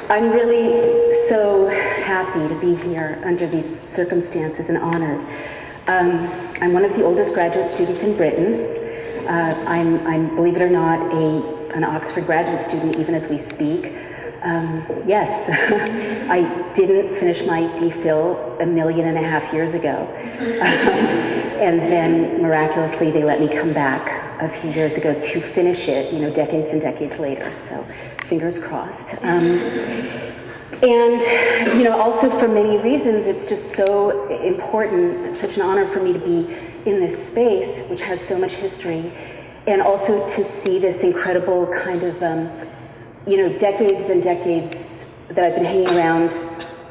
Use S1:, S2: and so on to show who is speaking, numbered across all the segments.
S1: I'm really so happy to be here under these circumstances and honored. I'm one of the oldest graduate students in Britain. I'm, believe it or not, an Oxford graduate student even as we speak. Yes, I didn't finish my DPhil 1.5 million years ago. And then miraculously they let me come back a few years ago to finish it, decades and decades later. So fingers crossed. And, also for many reasons, it's just so important, such an honor for me to be in this space, which has so much history, and also to see this incredible kind of, decades and decades that I've been hanging around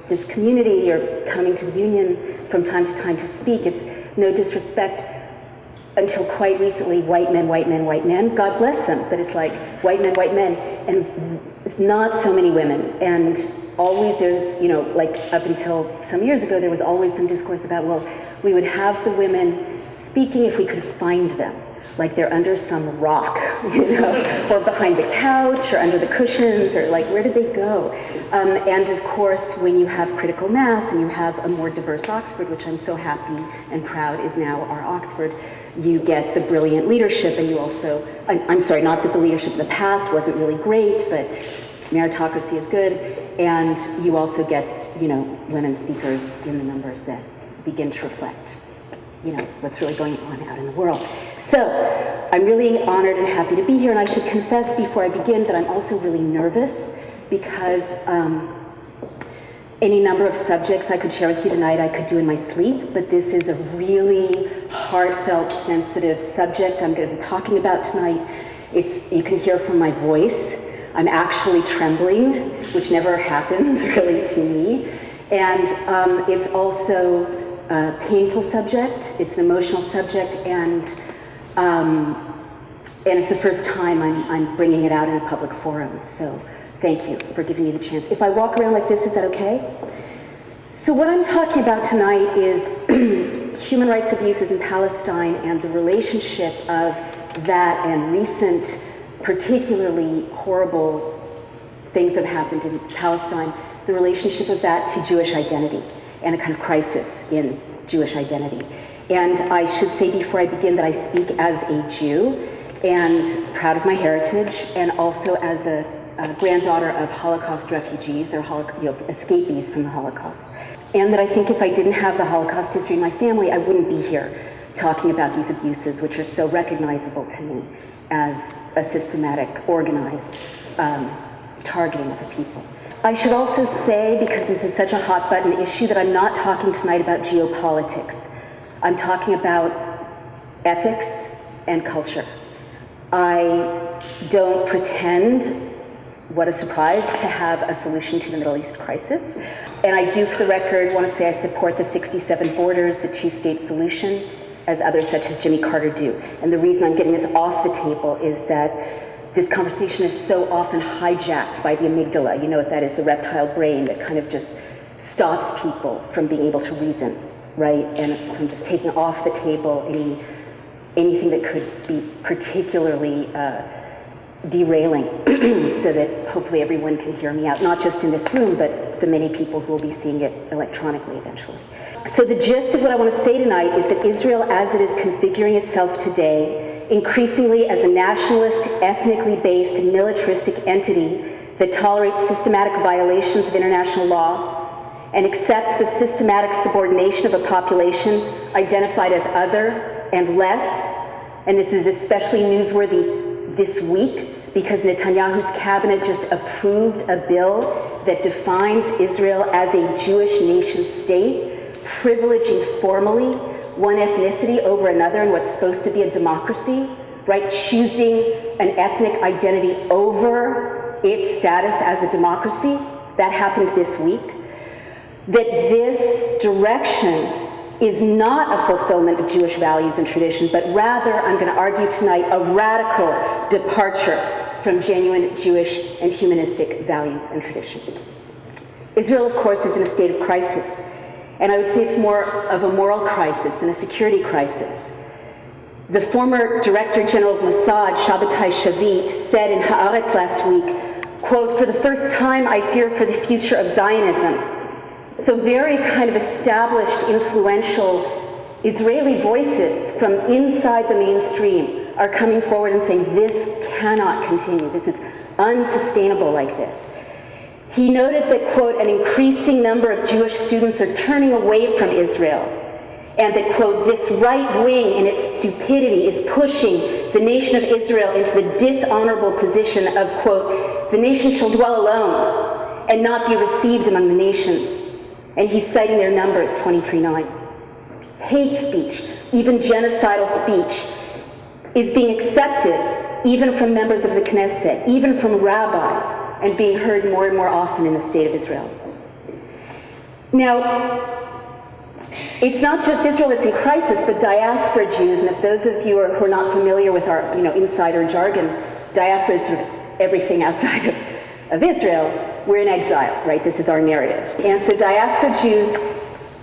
S1: this community or coming to the Union from time to time to speak. It's no disrespect, until quite recently, white men, white men, white men, God bless them, but it's like white men, and there's not so many women. And always there's, like up until some years ago, there was always some discourse about, well, we would have the women speaking if we could find them, like they're under some rock, or behind the couch, or under the cushions, or like, where did they go? And of course, when you have critical mass and you have a more diverse Oxford, which I'm so happy and proud is now our Oxford, you get the brilliant leadership, and you also, I'm sorry, not that the leadership in the past wasn't really great, but meritocracy is good, and you also get, women speakers in the numbers that begin to reflect, what's really going on out in the world. So, I'm really honored and happy to be here, and I should confess before I begin that I'm also really nervous because any number of subjects I could share with you tonight I could do in my sleep, but this is a really heartfelt, sensitive subject I'm going to be talking about tonight. You can hear from my voice, I'm actually trembling, which never happens really to me. And it's also a painful subject, it's an emotional subject, and it's the first time I'm bringing it out in a public forum. So thank you for giving me the chance. If I walk around like this, is that okay? So what I'm talking about tonight is human rights abuses in Palestine and the relationship of that and recent, particularly horrible things that have happened in Palestine, the relationship of that to Jewish identity and a kind of crisis in Jewish identity. And I should say before I begin that I speak as a Jew and proud of my heritage, and also as a granddaughter of Holocaust refugees or escapees from the Holocaust. And that I think if I didn't have the Holocaust history in my family, I wouldn't be here talking about these abuses, which are so recognizable to me as a systematic, organized targeting of the people. I should also say, because this is such a hot button issue, that I'm not talking tonight about geopolitics. I'm talking about ethics and culture. I don't pretend, what a surprise, to have a solution to the Middle East crisis. And I do, for the record, want to say I support the 67 borders, the two-state solution, as others such as Jimmy Carter do. And the reason I'm getting this off the table is that this conversation is so often hijacked by the amygdala. You know what that is, the reptile brain that kind of just stops people from being able to reason, right? And so I'm just taking off the table anything that could be particularly derailing so that hopefully everyone can hear me out, not just in this room, but the many people who will be seeing it electronically eventually. So the gist of what I want to say tonight is that Israel, as it is configuring itself today, increasingly as a nationalist, ethnically based, militaristic entity that tolerates systematic violations of international law and accepts the systematic subordination of a population identified as other and less, and this is especially newsworthy this week because Netanyahu's cabinet just approved a bill that defines Israel as a Jewish nation state, privileging formally one ethnicity over another in what's supposed to be a democracy, right? Choosing an ethnic identity over its status as a democracy. That happened this week. That this direction is not a fulfillment of Jewish values and tradition, but rather, I'm going to argue tonight, a radical departure from genuine Jewish and humanistic values and tradition. Israel, of course, is in a state of crisis. And I would say it's more of a moral crisis than a security crisis. The former Director General of Mossad, Shabbatai Shavit, said in Haaretz last week, quote, "For the first time, I fear for the future of Zionism." So very kind of established, influential Israeli voices from inside the mainstream are coming forward and saying, this cannot continue. This is unsustainable like this. He noted that, quote, "an increasing number of Jewish students are turning away from Israel," and that, quote, "this right wing in its stupidity is pushing the nation of Israel into the dishonorable position of, quote, "the nation shall dwell alone and not be received among the nations." And he's citing their numbers, 23:9. Hate speech, even genocidal speech, is being accepted even from members of the Knesset, even from rabbis, and being heard more and more often in the state of Israel. Now, it's not just Israel that's in crisis, but diaspora Jews, and if those of you who are not familiar with our insider jargon, diaspora is sort of everything outside of Israel. We're in exile, right? This is our narrative. And so diaspora Jews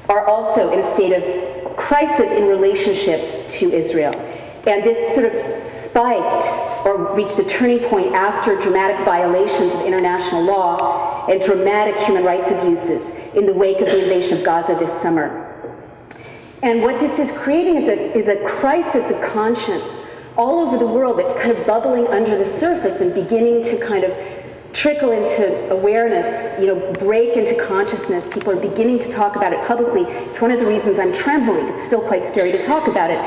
S1: are also in a state of crisis in relationship to Israel. And this sort of spiked or reached a turning point after dramatic violations of international law and dramatic human rights abuses in the wake of the invasion of Gaza this summer. And what this is creating is a crisis of conscience all over the world that's kind of bubbling under the surface and beginning to kind of trickle into awareness, break into consciousness. People are beginning to talk about it publicly. It's one of the reasons I'm trembling. It's still quite scary to talk about it.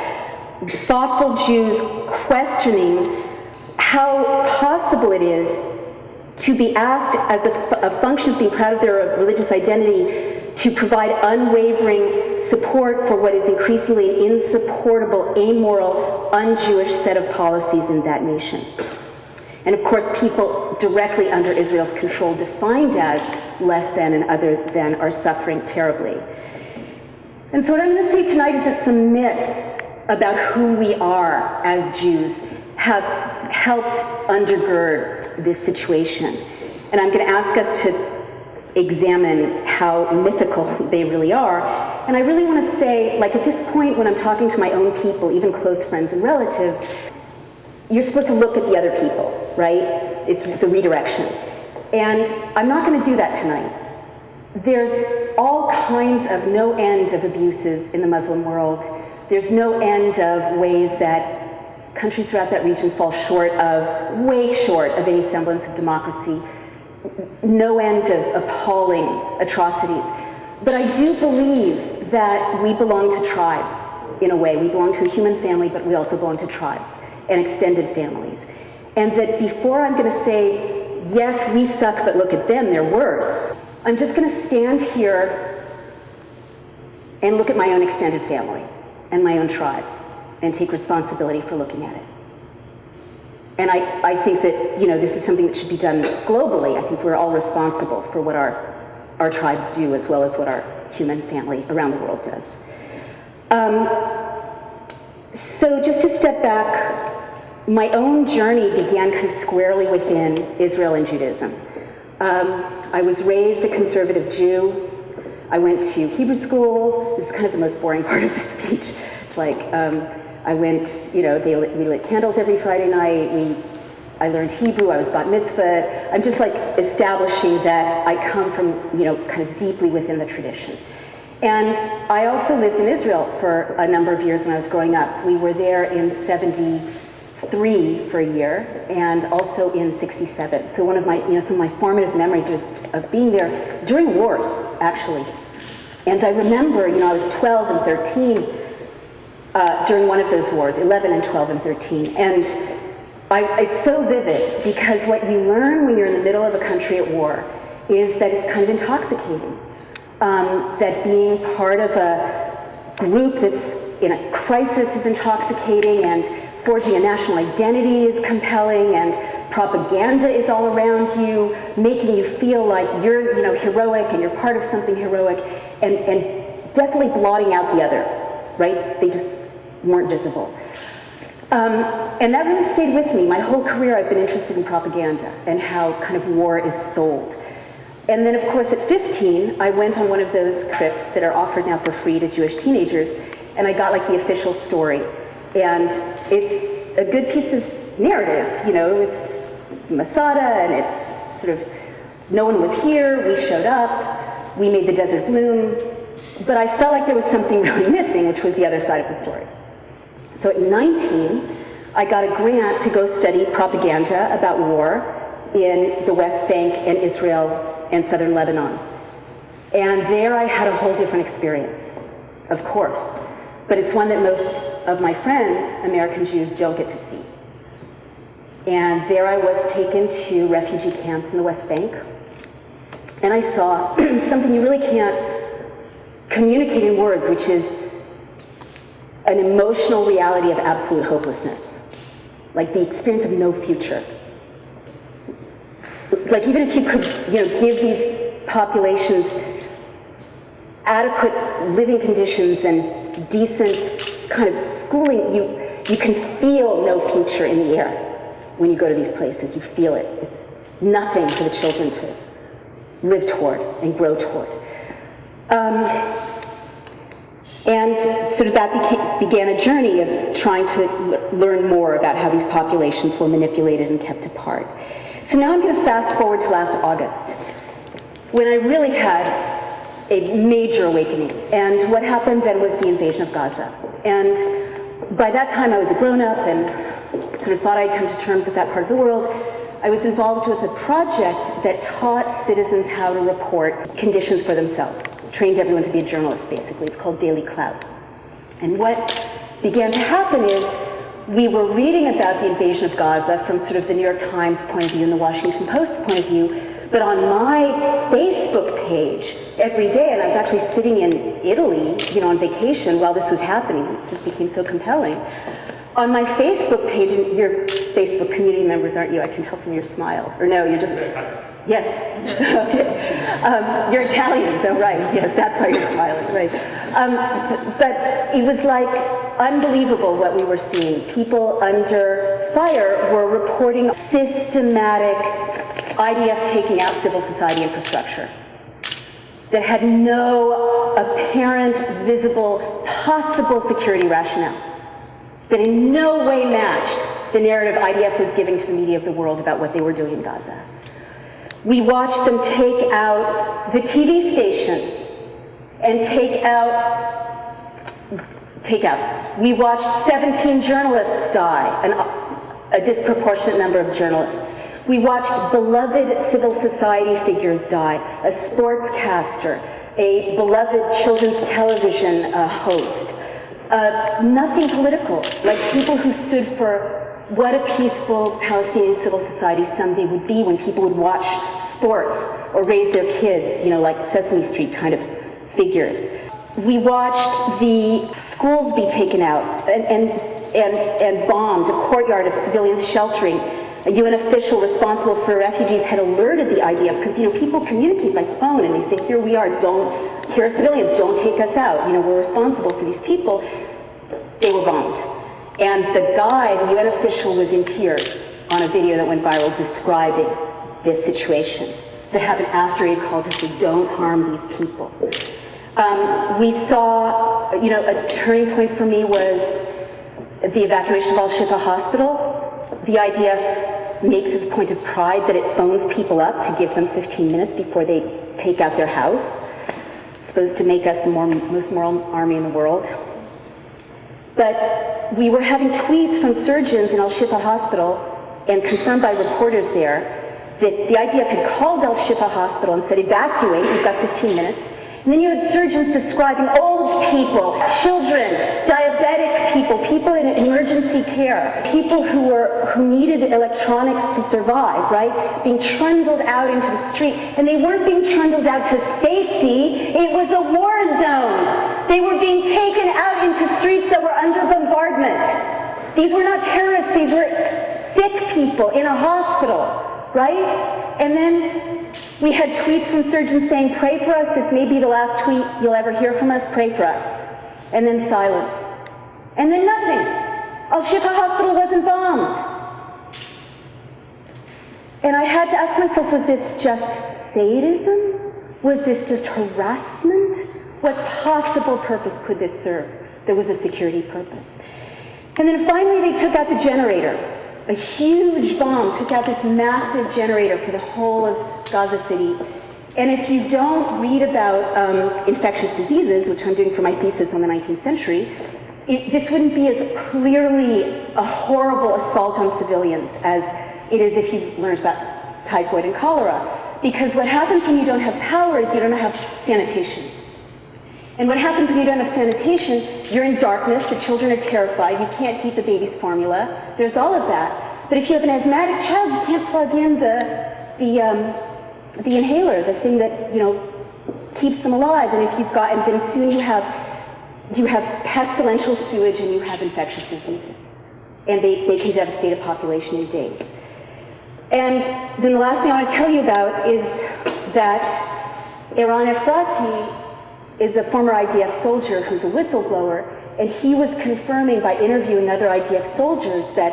S1: Thoughtful Jews questioning how possible it is to be asked, as a function of being proud of their religious identity, to provide unwavering support for what is increasingly an insupportable, amoral, un-Jewish set of policies in that nation. And of course, people directly under Israel's control, defined as less than and other than, are suffering terribly. And so what I'm going to say tonight is that some myths about who we are as Jews have helped undergird this situation. And I'm going to ask us to examine how mythical they really are. And I really want to say, like at this point when I'm talking to my own people, even close friends and relatives, you're supposed to look at the other people, right? It's the redirection. And I'm not going to do that tonight. There's all kinds of no end of abuses in the Muslim world. There's no end of ways that countries throughout that region fall way short of any semblance of democracy. No end of appalling atrocities. But I do believe that we belong to tribes in a way. We belong to a human family, but we also belong to tribes and extended families. And that before I'm going to say, yes, we suck, but look at them, they're worse, I'm just going to stand here and look at my own extended family and my own tribe and take responsibility for looking at it. And I think that, this is something that should be done globally. I think we're all responsible for what our tribes do as well as what our human family around the world does. So just to step back, my own journey began kind of squarely within Israel and Judaism. I was raised a conservative Jew. I went to Hebrew school. This is kind of the most boring part of the speech. It's like, I went, we lit candles every Friday night. I learned Hebrew. I was bat mitzvah. I'm just like establishing that I come from, kind of deeply within the tradition. And I also lived in Israel for a number of years when I was growing up. We were there in 73 for a year, and also in 67. So one of my, some of my formative memories of being there during wars, actually. And I remember, I was 12 and 13 during one of those wars, 11 and 12 and 13. And it's so vivid, because what you learn when you're in the middle of a country at war is that it's kind of intoxicating. That being part of a group that's in a crisis is intoxicating, and forging a national identity is compelling, and propaganda is all around you, making you feel like you're, heroic and you're part of something heroic, and definitely blotting out the other, right? They just weren't visible. And that really stayed with me. My whole career I've been interested in propaganda and how kind of war is sold. And then, of course, at 15, I went on one of those trips that are offered now for free to Jewish teenagers, and I got like the official story. And it's a good piece of narrative, it's Masada, and it's sort of, no one was here, we showed up, we made the desert bloom, but I felt like there was something really missing, which was the other side of the story. So at 19, I got a grant to go study propaganda about war in the West Bank and Israel and southern Lebanon. And there I had a whole different experience, of course, but it's one that most of my friends, American Jews, don't get to see. And there I was taken to refugee camps in the West Bank, and I saw something you really can't communicate in words, which is an emotional reality of absolute hopelessness, like the experience of no future. Like even if you could, give these populations adequate living conditions and decent kind of schooling, you can feel no future in the air when you go to these places. You feel it. It's nothing for the children to live toward and grow toward. And sort of that began a journey of trying to learn more about how these populations were manipulated and kept apart. So now I'm going to fast forward to last August, when I really had a major awakening. And what happened then was the invasion of Gaza. And by that time I was a grown-up and sort of thought I'd come to terms with that part of the world. I was involved with a project that taught citizens how to report conditions for themselves, trained everyone to be a journalist, basically. It's called Daily Clout. And what began to happen is we were reading about the invasion of Gaza from sort of the New York Times point of view and the Washington Post's point of view, but on my Facebook page every day, and I was actually sitting in Italy, on vacation while this was happening, it just became so compelling. On my Facebook page, and you're Facebook community members, aren't you? I can tell from your smile. Or no, you're just... Yes. Okay. You're Italians, oh right. Yes, that's why you're smiling, right. But it was like unbelievable what we were seeing. People under fire were reporting systematic IDF taking out civil society infrastructure that had no apparent, visible, possible security rationale, that in no way matched the narrative IDF was giving to the media of the world about what they were doing in Gaza. We watched them take out the TV station and take out. We watched 17 journalists die, a disproportionate number of journalists. We watched beloved civil society figures die, a sportscaster, a beloved children's television host. Nothing political, like people who stood for what a peaceful Palestinian civil society someday would be when people would watch sports or raise their kids, like Sesame Street kind of figures. We watched the schools be taken out and bombed, a courtyard of civilians sheltering. A UN official responsible for refugees had alerted the IDF, because people communicate by phone and they say, here we are, here are civilians, don't take us out, we're responsible for these people. They were bombed. And the UN official, was in tears on a video that went viral describing this situation that happened after he called to say, don't harm these people. We saw, a turning point for me was the evacuation of Al-Shifa Hospital. The IDF makes its point of pride that it phones people up to give them 15 minutes before they take out their house. It's supposed to make us the most moral army in the world. But we were having tweets from surgeons in Al-Shifa Hospital, and confirmed by reporters there, that the IDF had called Al-Shifa Hospital and said, evacuate, you've got 15 minutes. And then you had surgeons describing old people, children, diabetic people, people in emergency care, people who needed electronics to survive, right? Being trundled out into the street. And they weren't being trundled out to safety, it was a war zone. They were being taken out into streets that were under bombardment. These were not terrorists, these were sick people in a hospital, right? And then we had tweets from surgeons saying, pray for us, this may be the last tweet you'll ever hear from us, pray for us. And then silence. And then nothing. Al-Shifa Hospital wasn't bombed. And I had to ask myself, was this just sadism? Was this just harassment? What possible purpose could this serve? There was a security purpose. And then finally they took out the generator. a huge bomb took out this massive generator for the whole of Gaza City. And if you don't read about infectious diseases, which I'm doing for my thesis on the 19th century, this wouldn't be as clearly a horrible assault on civilians as it is if you learned about typhoid and cholera. Because what happens when you don't have power is you don't have sanitation. And what happens when you don't have sanitation, you're in darkness, the children are terrified, you can't heat the baby's formula, there's all of that. But if you have an asthmatic child, you can't plug in the inhaler, the thing that, you know, keeps them alive. And if you've got, and then soon you have pestilential sewage and you have infectious diseases. And they can devastate a population in days. And then the last thing I want to tell you about is that Eran Efrati is a former IDF soldier who's a whistleblower, and he was confirming by interviewing other IDF soldiers that,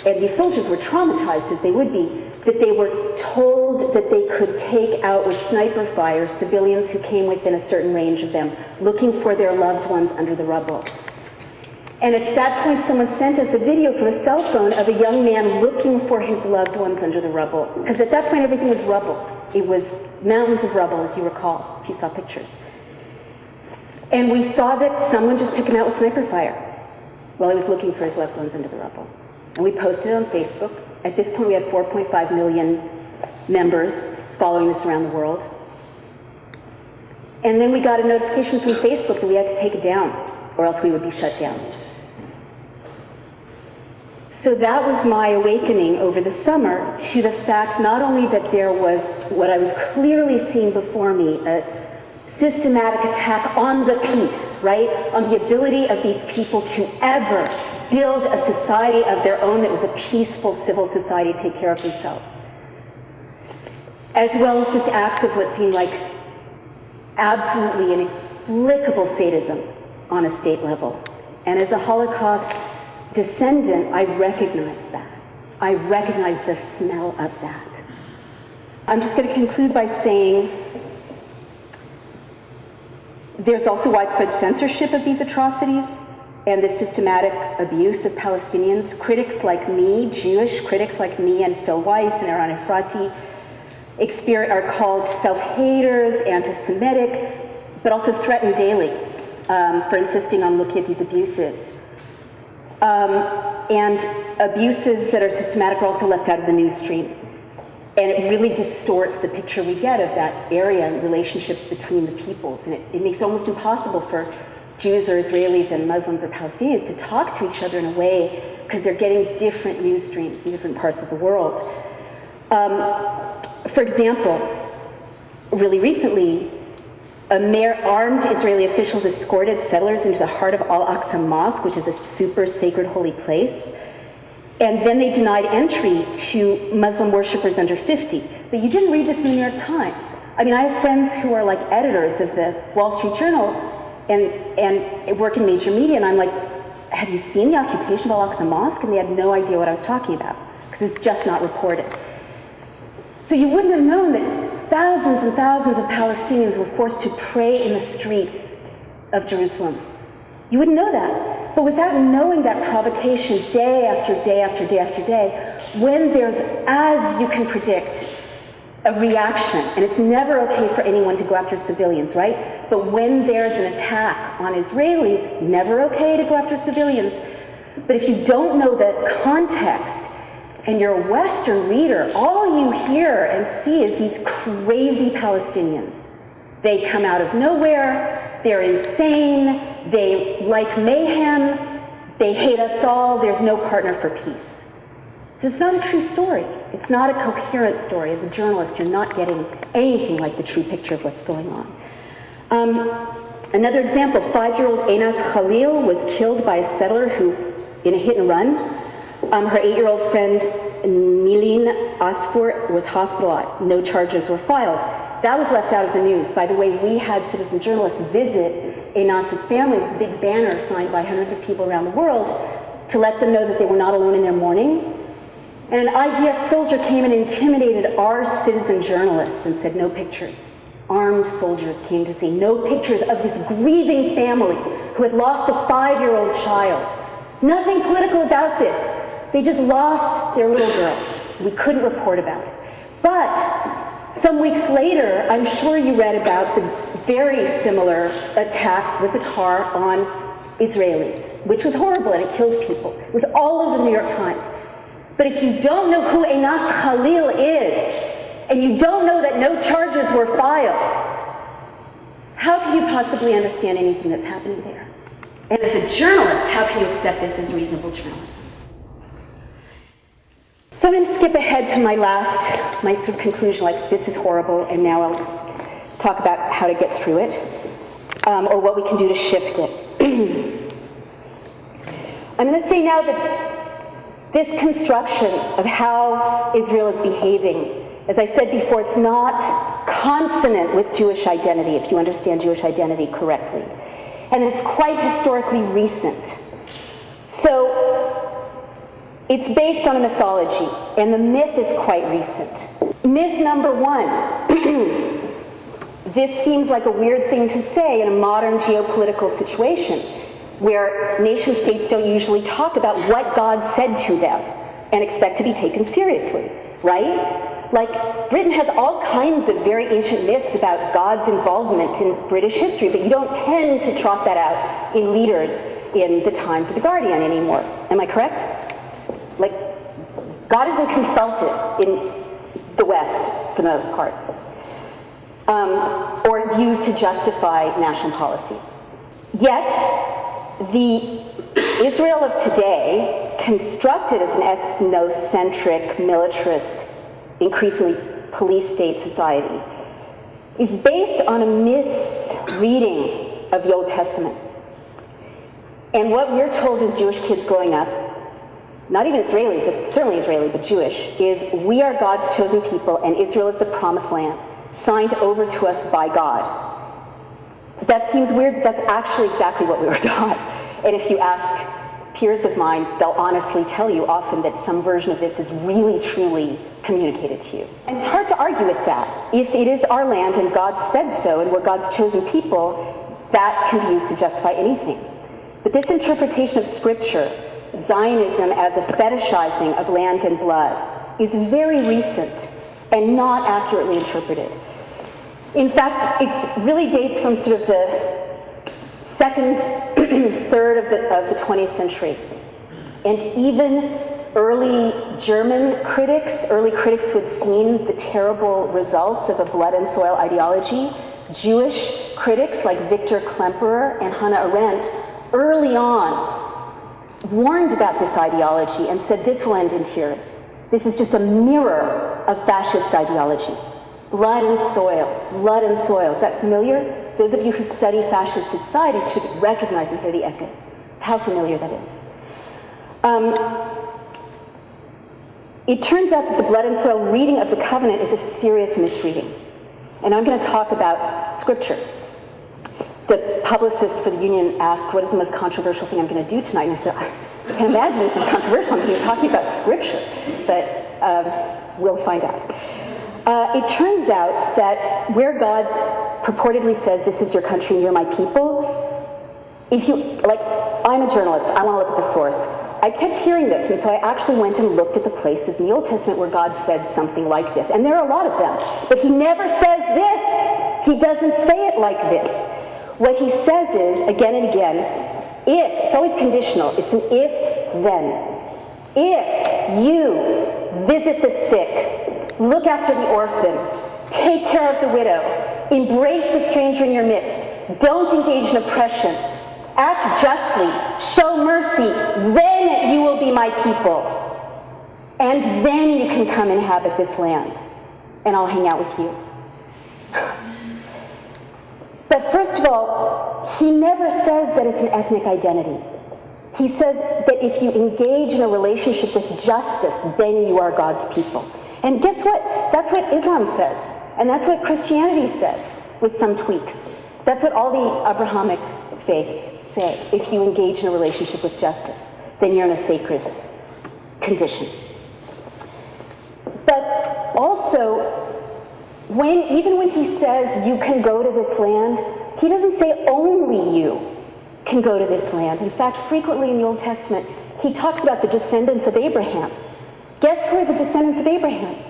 S1: and these soldiers were traumatized as they would be, that they were told that they could take out with sniper fire civilians who came within a certain range of them, looking for their loved ones under the rubble. And at that point, someone sent us a video from a cell phone of a young man looking for his loved ones under the rubble. Because at that point, everything was rubble. It was mountains of rubble, as you recall, if you saw pictures. And we saw that someone just took him out with sniper fire while he was looking for his loved ones under the rubble. And we posted it on Facebook. At this point, we had 4.5 million members following this around the world. And then we got a notification from Facebook that we had to take it down, or else we would be shut down. So that was my awakening over the summer to the fact not only that there was what I was clearly seeing before me, a systematic attack on the peace, right? On the ability of these people to ever build a society of their own that was a peaceful civil society to take care of themselves. As well as just acts of what seemed like absolutely inexplicable sadism on a state level. And as a Holocaust descendant, I recognize that. I recognize the smell of that. I'm just going to conclude by saying there's also widespread censorship of these atrocities and the systematic abuse of Palestinians. Critics like me, Jewish critics like me and Phil Weiss and Eran Efrati, are called self-haters, anti-Semitic, but also threatened daily for insisting on looking at these abuses. And abuses that are systematic are also left out of the news stream. And it really distorts the picture we get of that area and relationships between the peoples. And it makes it almost impossible for Jews or Israelis and Muslims or Palestinians to talk to each other in a way because they're getting different news streams in different parts of the world. For example, really recently, armed Israeli officials escorted settlers into the heart of Al-Aqsa Mosque, which is a super sacred holy place. And then they denied entry to Muslim worshippers under 50. But you didn't read this in the New York Times. I mean, I have friends who are like editors of the Wall Street Journal and work in major media, and I'm like, have you seen the occupation of Al-Aqsa Mosque? And they had no idea what I was talking about, because it was just not reported. So you wouldn't have known that thousands and thousands of Palestinians were forced to pray in the streets of Jerusalem. You wouldn't know that. But without knowing that provocation day after day after day after day, when there's, as you can predict, a reaction, and it's never okay for anyone to go after civilians, right? But when there's an attack on Israelis, never okay to go after civilians. But if you don't know the context, and you're a Western reader, all you hear and see is these crazy Palestinians. They come out of nowhere, they're insane, they like mayhem, they hate us all, there's no partner for peace. It's not a true story. It's not a coherent story. As a journalist, you're not getting anything like the true picture of what's going on. Another example, 5-year-old Enas Khalil was killed by a settler in a hit and run. Her 8-year-old friend, Milin Asfour, was hospitalized. No charges were filed. That was left out of the news. By the way, we had citizen journalists visit Enas's family with a big banner signed by hundreds of people around the world to let them know that they were not alone in their mourning. And an IDF soldier came and intimidated our citizen journalist and said, no pictures. Armed soldiers came to see no pictures of this grieving family who had lost a 5-year-old child. Nothing political about this. They just lost their little girl. We couldn't report about it. But some weeks later, I'm sure you read about the very similar attack with a car on Israelis, which was horrible and it killed people. It was all over the New York Times. But if you don't know who Einas Khalil is, and you don't know that no charges were filed, how can you possibly understand anything that's happening there? And as a journalist, how can you accept this as reasonable journalism? So I'm going to skip ahead to my sort of conclusion, like this is horrible, and now I'll talk about how to get through it, or what we can do to shift it. I'm going to say now that this construction of how Israel is behaving, as I said before, it's not consonant with Jewish identity, if you understand Jewish identity correctly. And it's quite historically recent. So it's based on a mythology, and the myth is quite recent. Myth number one. This seems like a weird thing to say in a modern geopolitical situation where nation states don't usually talk about what God said to them and expect to be taken seriously, right? Like, Britain has all kinds of very ancient myths about God's involvement in British history, but you don't tend to trot that out in leaders in the Times of the Guardian anymore. Am I correct? Like, God isn't consulted in the West for the most part, or used to justify national policies. Yet, the Israel of today, constructed as an ethnocentric, militarist, increasingly police state society, is based on a misreading of the Old Testament. And what we're told as Jewish kids growing up, not even Israeli, but certainly Israeli, but Jewish, is we are God's chosen people and Israel is the promised land, signed over to us by God. That seems weird, but that's actually exactly what we were taught. And if you ask peers of mine, they'll honestly tell you often that some version of this is really, truly communicated to you. And it's hard to argue with that. If it is our land and God said so, and we're God's chosen people, that can be used to justify anything. But this interpretation of Scripture, Zionism as a fetishizing of land and blood, is very recent and not accurately interpreted. In fact, it really dates from sort of the second, third of the 20th century. And even early German critics, early critics who had seen the terrible results of a blood and soil ideology, Jewish critics like Victor Klemperer and Hannah Arendt, early on warned about this ideology and said this will end in tears. This is just a mirror of fascist ideology. Blood and soil, blood and soil. Is that familiar? Those of you who study fascist society should recognize and hear the echoes. How familiar that is. It turns out that the blood and soil reading of the covenant is a serious misreading. And I'm going to talk about Scripture. The publicist for the Union asked, what is the most controversial thing I'm going to do tonight? And I said, I can't imagine this is controversial. I'm going to be talking about Scripture. But we'll find out. It turns out that where God purportedly says, this is your country and you're my people, if you, like, I'm a journalist, I want to look at the source. I kept hearing this, and so I actually went and looked at the places in the Old Testament where God said something like this. And there are a lot of them. But he never says this. He doesn't say it like this. What he says is, again and again, if, it's always conditional, it's an if, then. If you visit the sick, look after the orphan, take care of the widow, embrace the stranger in your midst, don't engage in oppression, act justly, show mercy, then you will be my people. And then you can come inhabit this land, and I'll hang out with you. But first of all, he never says that it's an ethnic identity. He says that if you engage in a relationship with justice, then you are God's people. And guess what? That's what Islam says. And that's what Christianity says, with some tweaks. That's what all the Abrahamic faiths say. If you engage in a relationship with justice, then you're in a sacred condition. But also, even when he says you can go to this land, he doesn't say only you can go to this land. In fact, frequently in the Old Testament, he talks about the descendants of Abraham. Guess who are the descendants of Abraham?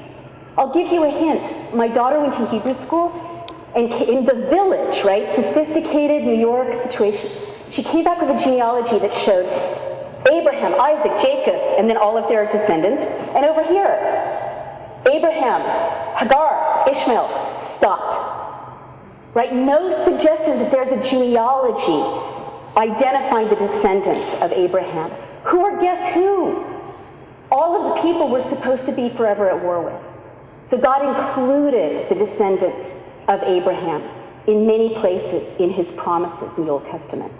S1: I'll give you a hint. My daughter went to Hebrew school, and in the village, right, sophisticated New York situation, she came back with a genealogy that showed Abraham, Isaac, Jacob, and then all of their descendants. And over here, Abraham, Hagar, Ishmael, stopped. Right? No suggestion that there's a genealogy identifying the descendants of Abraham. Who are, guess who? All of the people we're supposed to be forever at war with. So God included the descendants of Abraham in many places in his promises in the Old Testament.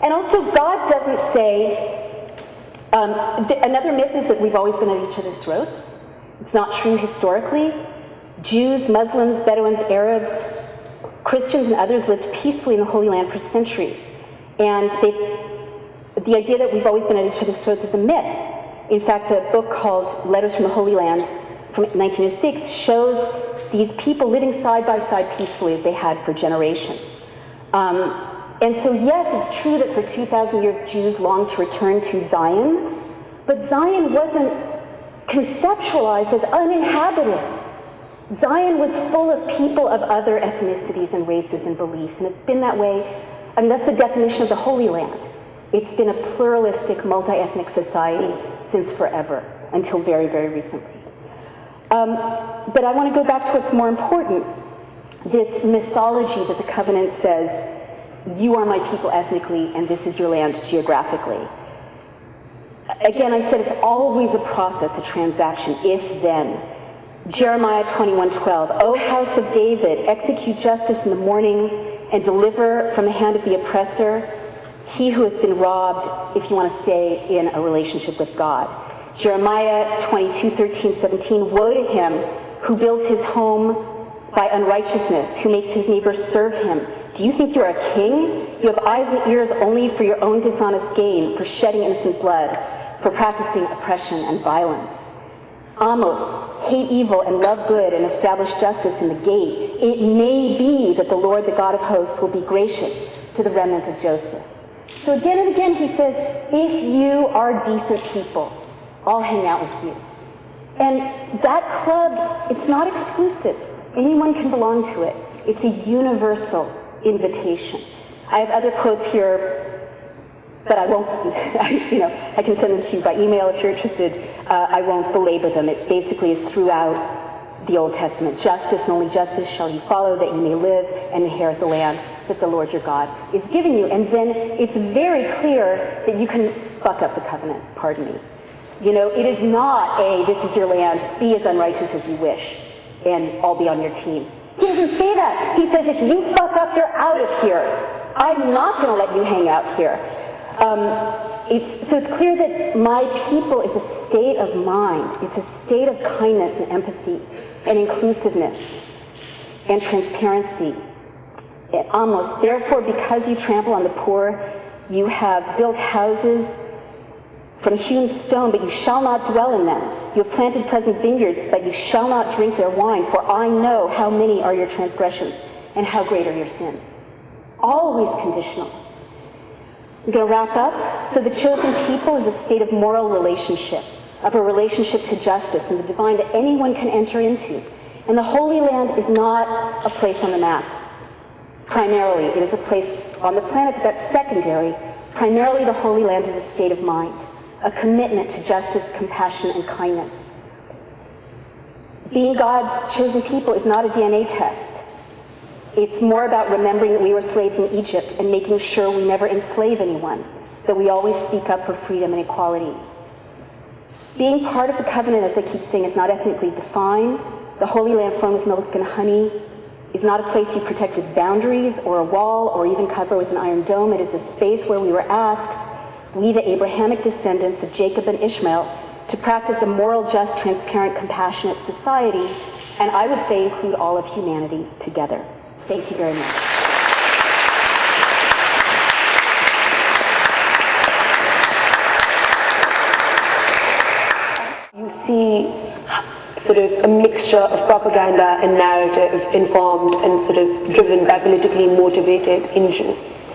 S1: And also, God doesn't say, another myth is that we've always been at each other's throats. It's not true historically. Jews, Muslims, Bedouins, Arabs, Christians, and others lived peacefully in the Holy Land for centuries. And the idea that we've always been at each other's throats is a myth. In fact, a book called Letters from the Holy Land from 1906 shows these people living side by side peacefully as they had for generations. And so yes, it's true that for 2,000 years Jews longed to return to Zion, but Zion wasn't conceptualized as uninhabited. Zion was full of people of other ethnicities and races and beliefs, and it's been that way. I mean, that's the definition of the Holy Land. It's been a pluralistic, multi-ethnic society since forever, until very, very recently. But I want to go back to what's more important, this mythology that the covenant says, you are my people ethnically, and this is your land geographically. Again, I said it's always a process, a transaction, if then. Jeremiah 21:12, O house of David, execute justice in the morning and deliver from the hand of the oppressor he who has been robbed, if you want to stay in a relationship with God. Jeremiah 22:13-17, woe to him who builds his home by unrighteousness, who makes his neighbors serve him. Do you think you're a king? You have eyes and ears only for your own dishonest gain, for shedding innocent blood, for practicing oppression and violence. Amos, hate evil and love good and establish justice in the gate. It may be that the Lord, the God of hosts, will be gracious to the remnant of Joseph. So again and again he says, if you are decent people, I'll hang out with you. And that club, it's not exclusive. Anyone can belong to it. It's a universal invitation. I have other quotes here, but I won't, I can send them to you by email if you're interested. I won't belabor them. It basically is throughout the Old Testament. Justice and only justice shall you follow, that you may live and inherit the land that the Lord your God is giving you. And then it's very clear that you can fuck up the covenant, pardon me. It is not a, this is your land, be as unrighteous as you wish, and I'll be on your team. He doesn't say that. He says, if you fuck up, you're out of here. I'm not going to let you hang out here. So it's clear that my people is a state of mind. It's a state of kindness and empathy and inclusiveness and transparency. Almost, therefore, because you trample on the poor, you have built houses from hewn stone, but you shall not dwell in them. You have planted pleasant vineyards, but you shall not drink their wine, for I know how many are your transgressions and how great are your sins. Always conditional. I'm going to wrap up. So the chosen people is a state of moral relationship, of a relationship to justice and the divine that anyone can enter into. And the Holy Land is not a place on the map. Primarily, it is a place on the planet, but that's secondary. Primarily, the Holy Land is a state of mind, a commitment to justice, compassion, and kindness. Being God's chosen people is not a DNA test. It's more about remembering that we were slaves in Egypt and making sure we never enslave anyone, that we always speak up for freedom and equality. Being part of the covenant, as I keep saying, is not ethnically defined. The Holy Land flowing with milk and honey is not a place you protect with boundaries or a wall or even cover with an iron dome. It is a space where we were asked, we the Abrahamic descendants of Jacob and Ishmael, to practice a moral, just, transparent, compassionate society, and I would say include all of humanity together. Thank you very much.
S2: You see sort of a mixture of propaganda and narrative informed and sort of driven by politically motivated interests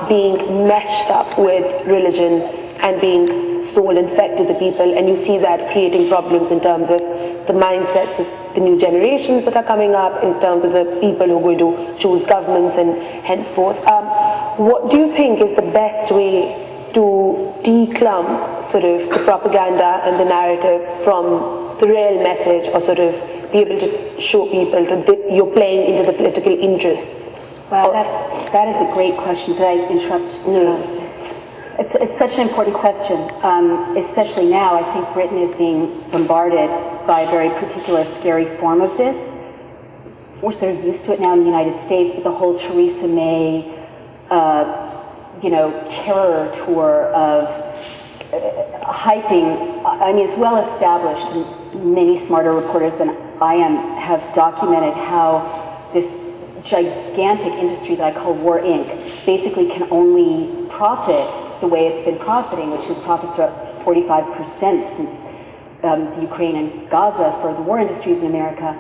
S2: being meshed up with religion and being soul and fed to the people, and you see that creating problems in terms of the mindsets of the new generations that are coming up, in terms of the people who are going to choose governments and henceforth. What do you think is the best way to declump sort of the propaganda and the narrative from the real message, or sort of be able to show people that you're playing into the political interests?
S1: Wow, that is a great question. Did I interrupt?
S2: No.
S1: It's such an important question, especially now. I think Britain is being bombarded by a very particular scary form of this. We're sort of used to it now in the United States, with the whole Theresa May, terror tour of hyping. I mean, it's well established, and many smarter reporters than I am have documented how this gigantic industry that I call War Inc. basically can only profit the way it's been profiting, which is profits are up 45% since the Ukraine and Gaza for the war industries in America,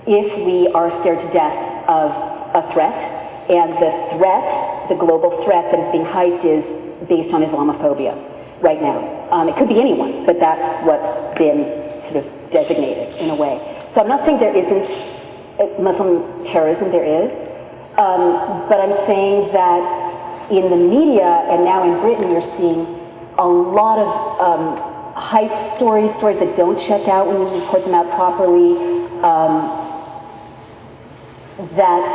S1: if we are scared to death of a threat. And the threat, the global threat that is being hyped, is based on Islamophobia right now. It could be anyone, but that's what's been sort of designated in a way. So I'm not saying there isn't Muslim terrorism, there is, but I'm saying that in the media, and now in Britain, you're seeing a lot of hype stories that don't check out when you report them out properly, that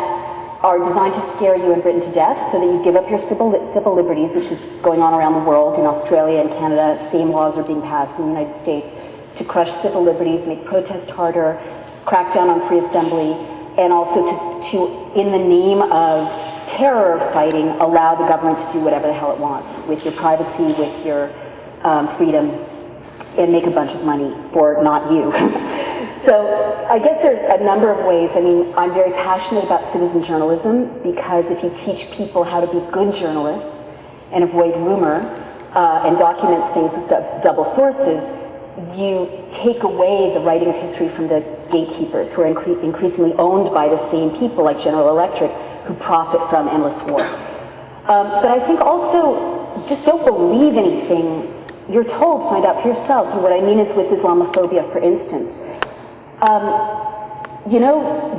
S1: are designed to scare you in Britain to death so that you give up your civil liberties, which is going on around the world. In Australia and Canada, same laws are being passed in the United States to crush civil liberties, make protest harder, crack down on free assembly, and also to in the name of terror fighting, allow the government to do whatever the hell it wants with your privacy, with your freedom, and make a bunch of money for not you. So I guess there are a number of ways. I mean, I'm very passionate about citizen journalism, because if you teach people how to be good journalists and avoid rumor and document things with double sources, you take away the writing of history from the gatekeepers, who are increasingly owned by the same people like General Electric, who profit from endless war. But I think also, just don't believe anything you're told, find out for yourself. And what I mean is with Islamophobia, for instance.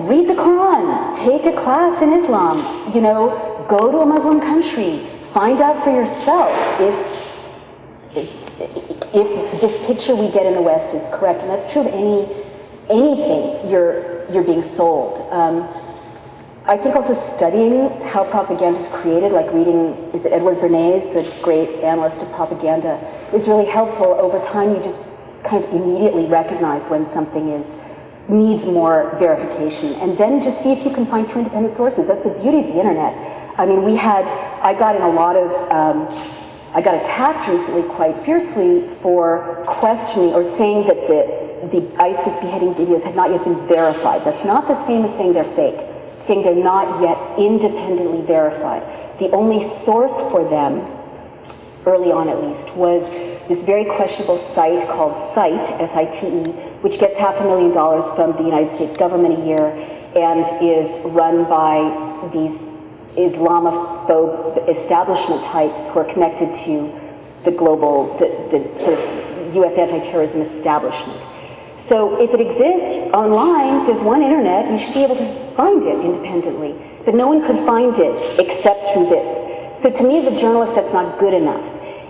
S1: Read the Quran, take a class in Islam, go to a Muslim country, find out for yourself if this picture we get in the West is correct. And that's true of anything you're being sold. I think also studying how propaganda is created, like reading, is it Edward Bernays, the great analyst of propaganda, is really helpful. Over time, you just kind of immediately recognize when something needs more verification, and then just see if you can find two independent sources. That's the beauty of the internet. I mean, I got attacked recently quite fiercely for questioning or saying that the ISIS beheading videos had not yet been verified. That's not the same as saying they're fake. Saying they're not yet independently verified. The only source for them, early on at least, was this very questionable site called Site, S-I-T-E, which gets $500,000 from the United States government a year and is run by these Islamophobe establishment types who are connected to the global, the sort of U.S. anti-terrorism establishment. So if it exists online, there's one internet, you should be able to find it independently. But no one could find it except through this. So to me as a journalist, that's not good enough.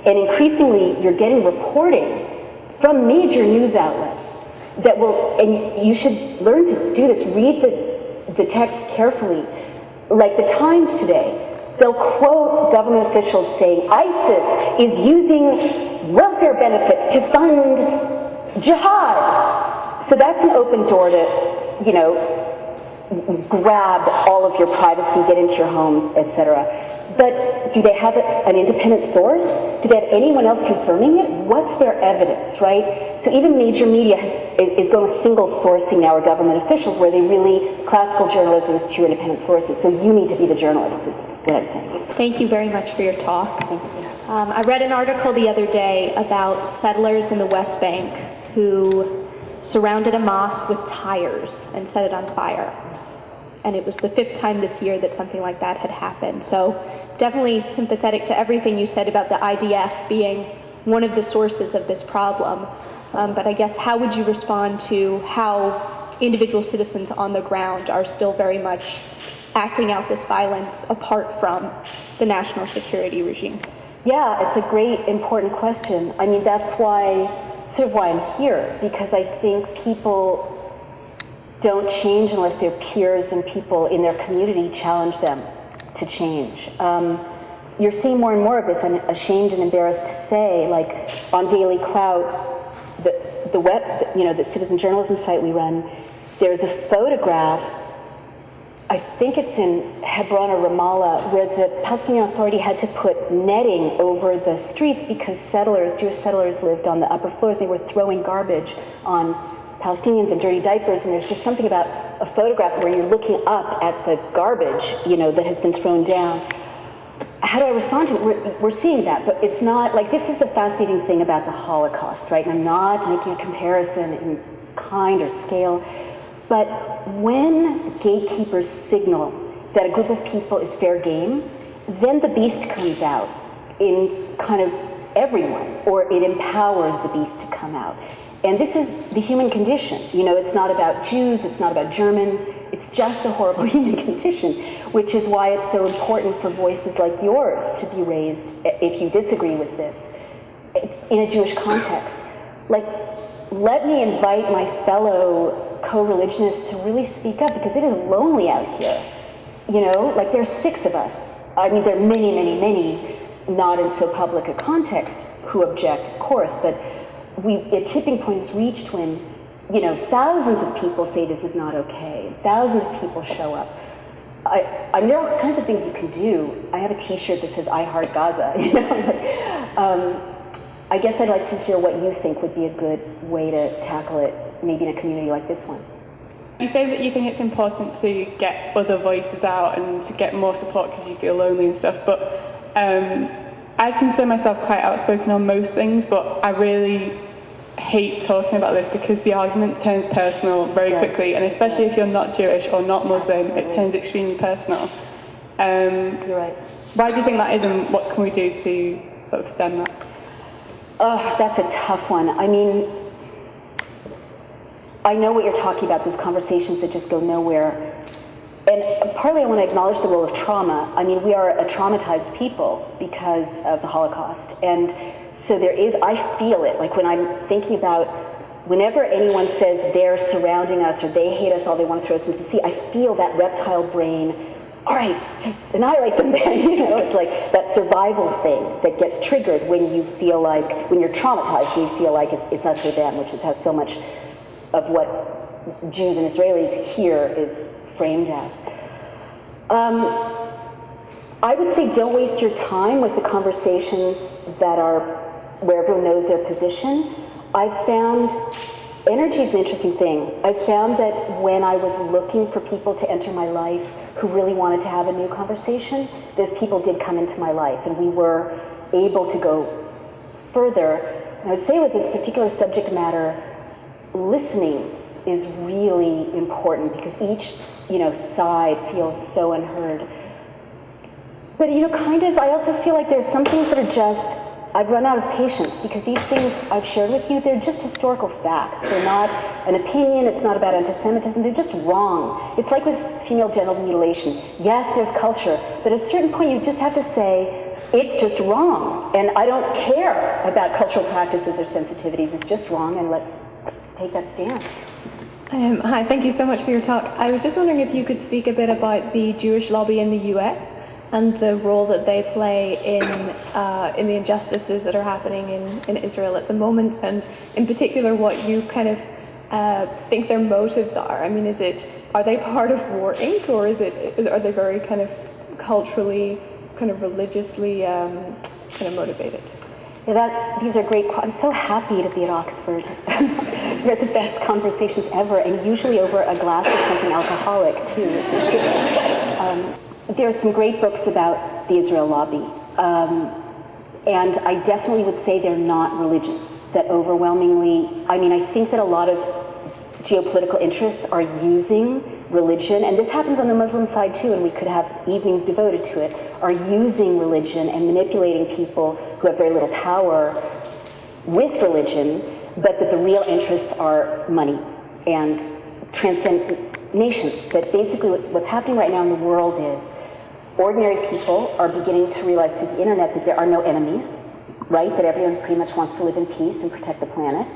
S1: And increasingly, you're getting reporting from major news outlets that will, and you should learn to do this, read the text carefully. Like the Times today, they'll quote government officials saying ISIS is using welfare benefits to fund jihad. So that's an open door to, grab all of your privacy, get into your homes, etc. But do they have an independent source? Do they have anyone else confirming it? What's their evidence, right? So even major media is going with single sourcing now, or government officials, where they really, classical journalism is two independent sources. So you need to be the journalist, is what I'm saying.
S3: Thank you very much for your talk.
S1: Thank you.
S3: I read an article the other day about settlers in the West Bank who surrounded a mosque with tires and set it on fire. And it was the 5th time this year that something like that had happened. So definitely sympathetic to everything you said about the IDF being one of the sources of this problem. But I guess how would you respond to how individual citizens on the ground are still very much acting out this violence apart from the national security regime?
S1: Yeah, it's a great, important question. I mean, that's sort of why I'm here, because I think people don't change unless their peers and people in their community challenge them to change. You're seeing more and more of this, I'm ashamed and embarrassed to say, like on Daily Clout, the citizen journalism site we run, there's a photograph, I think it's in Hebron or Ramallah, where the Palestinian Authority had to put netting over the streets because Jewish settlers lived on the upper floors. They were throwing garbage on Palestinians in dirty diapers, and there's just something about a photograph where you're looking up at the garbage, that has been thrown down. How do I respond to it? We're seeing that, but it's not, like, this is the fascinating thing about the Holocaust, right? And I'm not making a comparison in kind or scale, but when gatekeepers signal that a group of people is fair game, then the beast comes out in kind of everyone, or it empowers the beast to come out. And this is the human condition. It's not about Jews, it's not about Germans, it's just the horrible human condition, which is why it's so important for voices like yours to be raised if you disagree with this in a Jewish context. Like, let me invite my fellow co-religionists to really speak up, because it is lonely out here. Like, there's 6 of us. I mean, there are many, many, many, not in so public a context, who object, of course, but a tipping point is reached when, thousands of people say this is not okay. Thousands of people show up. There are all kinds of things you can do. I have a T-shirt that says "I Heart Gaza." I guess I'd like to hear what you think would be a good way to tackle it, maybe in a community like this one.
S4: You say that you think it's important to get other voices out and to get more support because you feel lonely and stuff, but I consider myself quite outspoken on most things, but I really hate talking about this because the argument turns personal very quickly, and especially if you're not Jewish or not Muslim, it turns extremely personal.
S1: You're right.
S4: Why do you think that is, and what can we do to sort of stem that?
S1: That's a tough one. I mean, I know what you're talking about, those conversations that just go nowhere. And partly I want to acknowledge the role of trauma. I mean, we are a traumatized people because of the Holocaust. And so I feel it. Like, when I'm thinking about, whenever anyone says they're surrounding us or they hate us, all they want to throw us into the sea, I feel that reptile brain, all right, just annihilate them then. It's like that survival thing that gets triggered when you feel like, when you're traumatized, and you feel like it's us or them, which has so much of what Jews and Israelis here is framed as. I would say don't waste your time with the conversations that are where everyone knows their position. I've found, energy is an interesting thing. I've found that when I was looking for people to enter my life who really wanted to have a new conversation, those people did come into my life, and we were able to go further. And I would say with this particular subject matter, listening is really important, because each side feels so unheard. But I also feel like there's some things that are just, I've run out of patience, because these things I've shared with you, they're just historical facts. They're not an opinion, it's not about anti-Semitism, they're just wrong. It's like with female genital mutilation. Yes, there's culture, but at a certain point you just have to say, it's just wrong. And I don't care about cultural practices or sensitivities, it's just wrong, and let's take that stand.
S5: Hi, thank you so much for your talk. I was just wondering if you could speak a bit about the Jewish lobby in the US and the role that they play in the injustices that are happening in Israel at the moment, and in particular what you kind of think their motives are. I mean, are they part of War Inc., or are they very kind of culturally, kind of religiously kind of motivated?
S1: Yeah, these are great. I'm so happy to be at Oxford. We're the best conversations ever, and usually over a glass of something alcoholic too. There are some great books about the Israel lobby, and I definitely would say they're not religious. That overwhelmingly, I think that a lot of geopolitical interests are using religion, and this happens on the Muslim side too, and we could have evenings devoted to it, are using religion and manipulating people who have very little power with religion, but that the real interests are money and transcend nations. That basically what's happening right now in the world is ordinary people are beginning to realize through the internet that there are no enemies, right? That everyone pretty much wants to live in peace and protect the planet,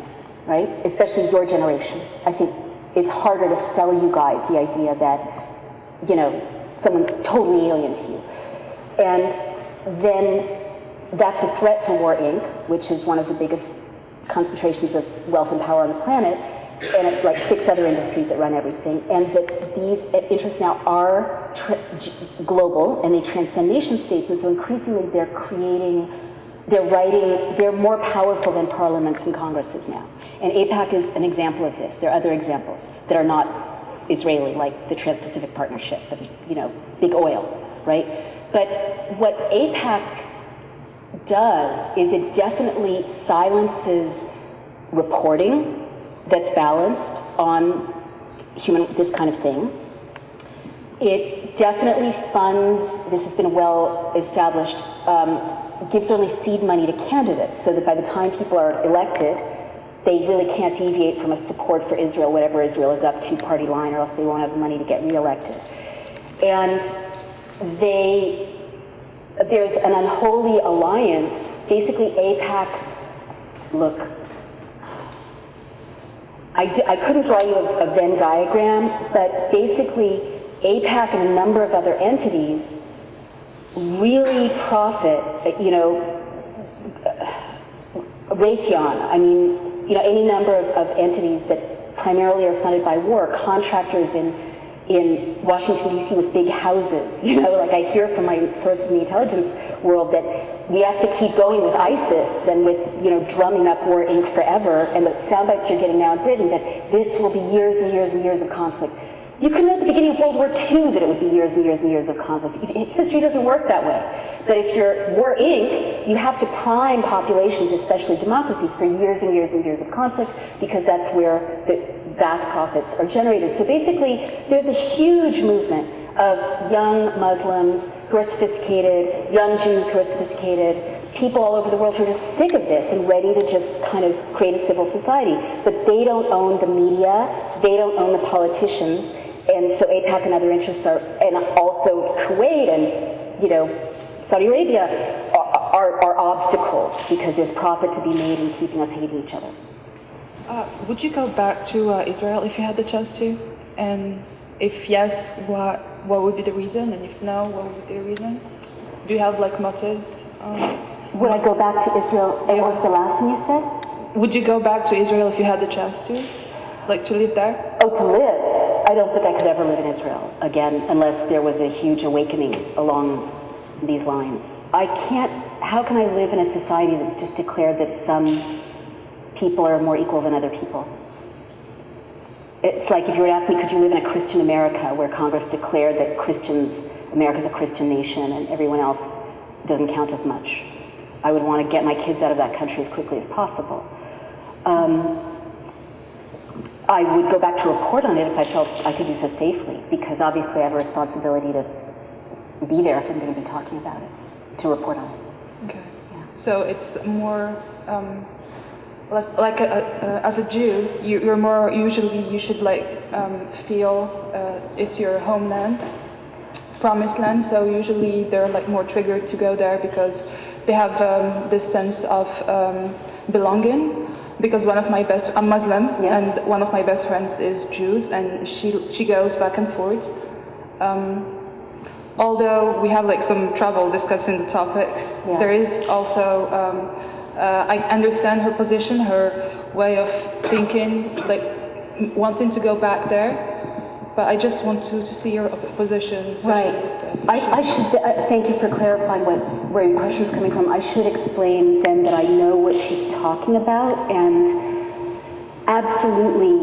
S1: right? Especially your generation. I think it's harder to sell you guys the idea that, you know, someone's totally alien to you. And then that's a threat to War Inc., which is one of the biggest concentrations of wealth and power on the planet, and like 6 other industries that run everything, and that these interests now are global and they transcend nation states, and so increasingly they're more powerful than parliaments and congresses now. And AIPAC is an example of this. There are other examples that are not Israeli, like the Trans-Pacific Partnership, but, you know, big oil, right? But what AIPAC does is it definitely silences reporting that's balanced on this kind of thing. It definitely funds, this has been well established, gives only seed money to candidates so that by the time people are elected, they really can't deviate from a support for Israel, whatever Israel is up to, party line, or else they won't have the money to get reelected. And there's an unholy alliance. Basically, AIPAC, look, I couldn't draw you a Venn diagram, but basically, AIPAC and a number of other entities really profit, you know, Raytheon, I mean, you know, any number of entities that primarily are funded by war, contractors in Washington, D.C. with big houses, you know, like I hear from my sources in the intelligence world that we have to keep going with ISIS and with, you know, drumming up War Inc. forever, and the sound bites you're getting now in Britain that this will be years and years and years of conflict. You couldn't know at the beginning of World War II that it would be years and years and years of conflict. History doesn't work that way. But if you're War Inc., you have to prime populations, especially democracies, for years and years and years of conflict, because that's where the vast profits are generated. So basically, there's a huge movement of young Muslims who are sophisticated, young Jews who are sophisticated, people all over the world who are just sick of this and ready to just kind of create a civil society. But they don't own the media, they don't own the politicians, and so AIPAC and other interests are, and also Kuwait and, you know, Saudi Arabia are obstacles because there's profit to be made in keeping us hating each other.
S6: Would you go back to Israel if you had the chance to? And if yes, what would be the reason? And if no, what would be the reason? Do you have like motives?
S1: Would I go back to Israel? And what was the last thing you said?
S6: Would you go back to Israel if you had the chance to? Like to live there?
S1: Oh, to live? I don't think I could ever live in Israel again unless there was a huge awakening along these lines. How can I live in a society that's just declared that some people are more equal than other people? It's like if you were to ask me, could you live in a Christian America where Congress declared that America's a Christian nation and everyone else doesn't count as much? I would want to get my kids out of that country as quickly as possible. I would go back to report on it if I felt I could do so safely, because obviously I have a responsibility to be there if I'm going to be talking about it, to report on it.
S6: Okay.
S1: Yeah.
S6: So it's more, like as a Jew, you're more usually, you should like feel it's your homeland, promised land, so usually they're like more triggered to go there because they have this sense of belonging. Because I'm Muslim,
S1: yes,
S6: and one of my best friends is Jews, and she goes back and forth. Although we have like some trouble discussing the topics,
S1: yeah,
S6: there is also, I understand her position, her way of thinking, like wanting to go back there, but I just want to see your position.
S1: Right. I should, thank you for clarifying where your question is coming from. I should explain then that I know what she's talking about, and absolutely,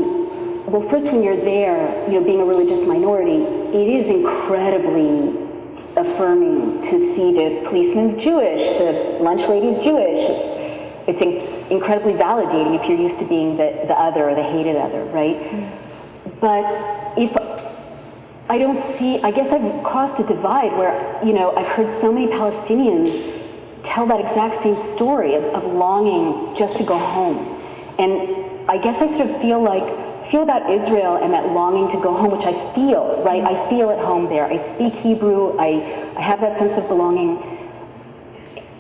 S1: well, first when you're there, you know, being a religious minority, it is incredibly affirming to see the policeman's Jewish, the lunch lady's Jewish. It's incredibly validating if you're used to being the other or the hated other, right? Mm-hmm. But if I don't see, I guess I've crossed a divide where, you know, I've heard so many Palestinians tell that exact same story of longing just to go home. And I guess I sort of feel about Israel and that longing to go home, which I feel, right? I feel at home there. I speak Hebrew. I have that sense of belonging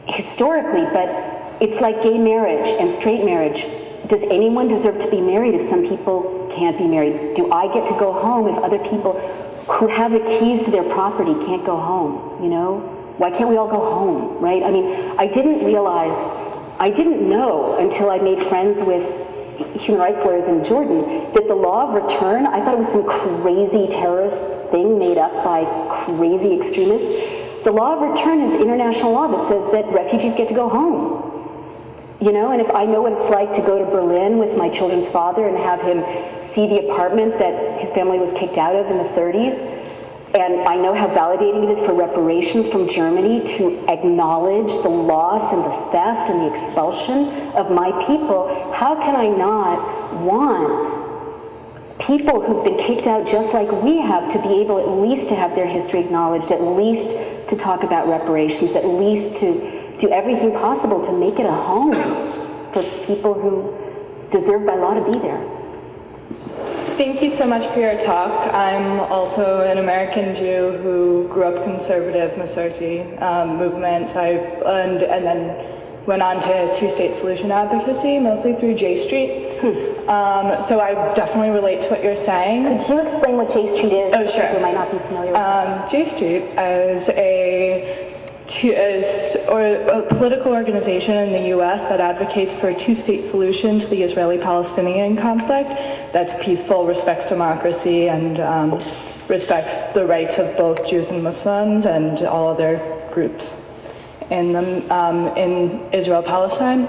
S1: historically, but it's like gay marriage and straight marriage. Does anyone deserve to be married if some people can't be married? Do I get to go home if other people who have the keys to their property can't go home, you know? Why can't we all go home, right? I mean, I didn't know until I made friends with human rights lawyers in Jordan that the law of return, I thought it was some crazy terrorist thing made up by crazy extremists. The law of return is international law that says that refugees get to go home. You know, and if I know what it's like to go to Berlin with my children's father and have him see the apartment that his family was kicked out of in the 30s, and I know how validating it is for reparations from Germany to acknowledge the loss and the theft and the expulsion of my people, how can I not want people who've been kicked out just like we have to be able at least to have their history acknowledged, at least to talk about reparations, at least to do everything possible to make it a home for people who deserve by law to be there.
S5: Thank you so much for your talk. I'm also an American Jew who grew up conservative Masorti movement. And then went on to two-state solution advocacy, mostly through J Street. So I definitely relate to what you're saying.
S1: Could you explain what J Street is?
S5: Oh, sure.
S1: People might not be familiar with
S5: J Street is a political organization in the U.S. that advocates for a two-state solution to the Israeli-Palestinian conflict that's peaceful, respects democracy, and respects the rights of both Jews and Muslims and all other groups in Israel-Palestine.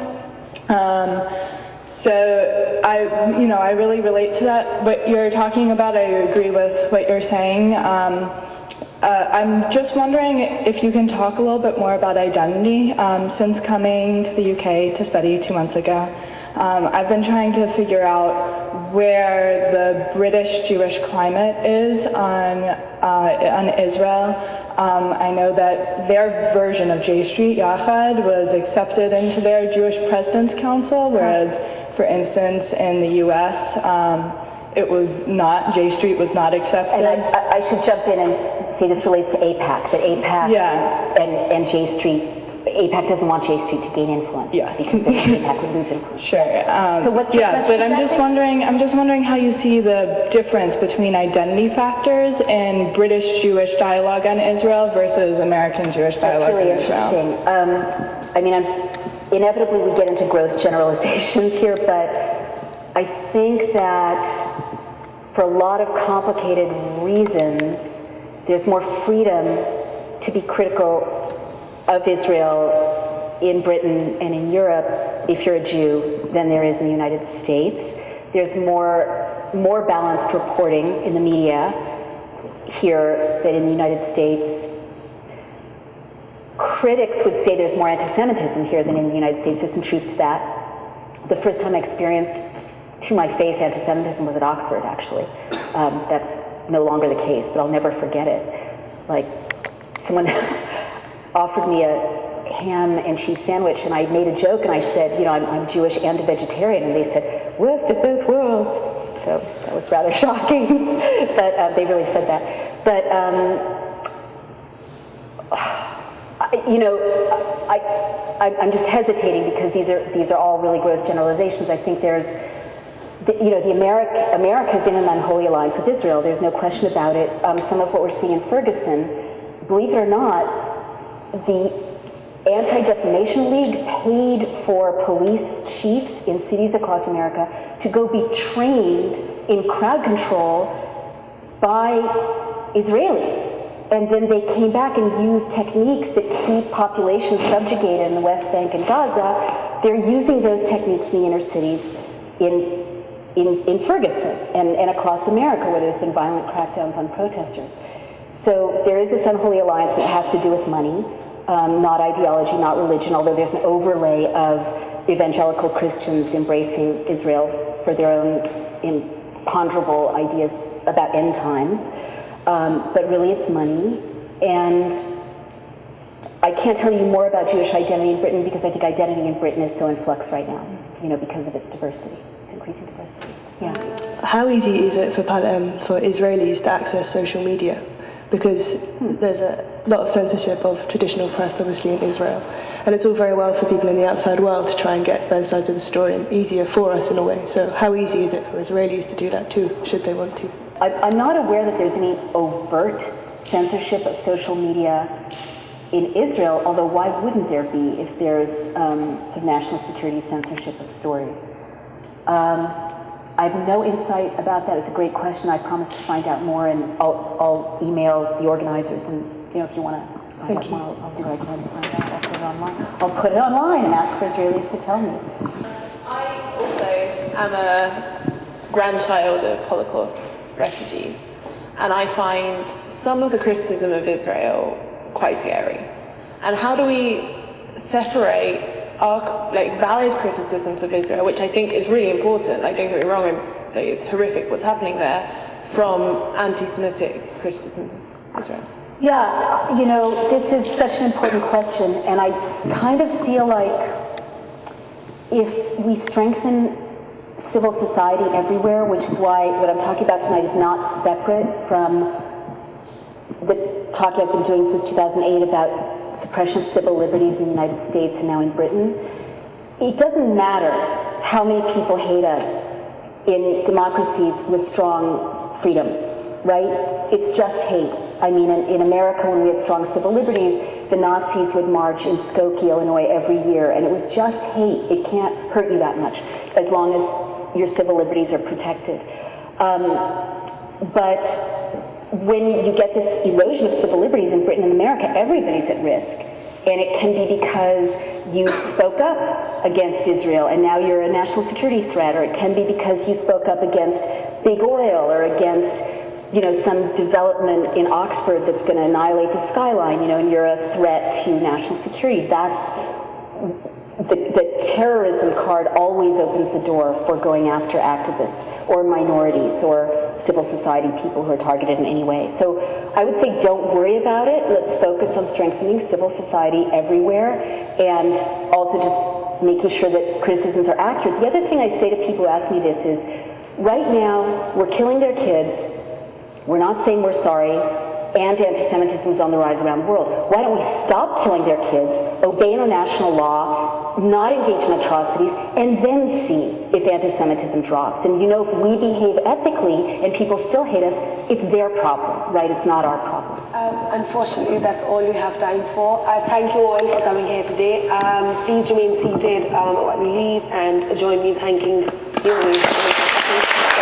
S5: So I really relate to that. What you're talking about, I agree with what you're saying. I'm just wondering if you can talk a little bit more about identity. Since coming to the UK to study 2 months ago, I've been trying to figure out where the British Jewish climate is on Israel. I know that their version of J Street, Yachad, was accepted into their Jewish President's Council, whereas, for instance, in the US, it was not, J Street was not accepted.
S1: And I should jump in and say this relates to AIPAC, that AIPAC and J Street, AIPAC doesn't want J Street to gain influence because then AIPAC would lose influence.
S5: Sure.
S1: So what's your question?
S5: But I'm just wondering how you see the difference between identity factors and British Jewish dialogue on Israel versus American Jewish dialogue on Israel.
S1: That's really interesting. I mean, inevitably we get into gross generalizations here, but I think that for a lot of complicated reasons, there's more freedom to be critical of Israel in Britain and in Europe, if you're a Jew, than there is in the United States. There's more balanced reporting in the media here than in the United States. Critics would say there's more anti-Semitism here than in the United States. There's some truth to that. The first time I experienced to my face anti-Semitism was at Oxford, actually. That's no longer the case, but I'll never forget it. Like, someone offered me a ham and cheese sandwich, and I made a joke, and I said, you know, I'm Jewish and a vegetarian, and they said, worst of both worlds. So that was rather shocking, but they really said that. But, I'm just hesitating because these are all really gross generalizations. I think there's, America's in an unholy alliance with Israel. There's no question about it. Some of what we're seeing in Ferguson, believe it or not, the Anti-Defamation League paid for police chiefs in cities across America to go be trained in crowd control by Israelis. And then they came back and used techniques that keep populations subjugated in the West Bank and Gaza. They're using those techniques in the inner cities in Ferguson and across America, where there's been violent crackdowns on protesters. So there is this unholy alliance, and it has to do with money, not ideology, not religion, although there's an overlay of evangelical Christians embracing Israel for their own imponderable ideas about end times. But really it's money. And I can't tell you more about Jewish identity in Britain because I think identity in Britain is so in flux right now, because of its diversity, its increasing diversity. Yeah.
S7: How easy is it for Israelis to access social media? Because there's a lot of censorship of traditional press, obviously, in Israel. And it's all very well for people in the outside world to try and get both sides of the story, and easier for us in a way. So how easy is it for Israelis to do that too, should they want to?
S1: I'm not aware that there's any overt censorship of social media in Israel, although why wouldn't there be if there's sort of national security censorship of stories? I have no insight about that. It's a great question. I promise to find out more, and I'll email the organizers, and if you want to find out more, I'll do what I can to find out. I'll put it online. I'll put it online and ask for Israelis to tell me.
S8: I also am a grandchild of Holocaust refugees, and I find some of the criticism of Israel quite scary. And how do we separate our valid criticisms of Israel, which I think is really important, don't get me wrong, it's horrific what's happening there, from anti-Semitic criticism of Israel?
S1: Yeah, this is such an important question, and I kind of feel like if we strengthen civil society everywhere, which is why what I'm talking about tonight is not separate from the talk I've been doing since 2008 about suppression of civil liberties in the United States and now in Britain. It doesn't matter how many people hate us in democracies with strong freedoms, right? It's just hate. I mean, in America, when we had strong civil liberties, the Nazis would march in Skokie, Illinois every year, and it was just hate. It can't hurt you that much as long as your civil liberties are protected. But when you get this erosion of civil liberties in Britain and America, everybody's at risk. And it can be because you spoke up against Israel and now you're a national security threat, or it can be because you spoke up against big oil or against some development in Oxford that's going to annihilate the skyline, and you're a threat to national security. That's the terrorism card always opens the door for going after activists or minorities or civil society people who are targeted in any way. So I would say don't worry about it. Let's focus on strengthening civil society everywhere, and also just making sure that criticisms are accurate. The other thing I say to people who ask me this is, right now we're killing their kids, we're not saying we're sorry, and anti-Semitism is on the rise around the world. Why don't we stop killing their kids, obey international law, not engage in atrocities, and then see if anti-Semitism drops? And if we behave ethically and people still hate us, it's their problem, right? It's not our problem.
S2: Unfortunately, that's all we have time for. I thank you all for coming here today. Please remain seated while we leave, and join me in thanking you.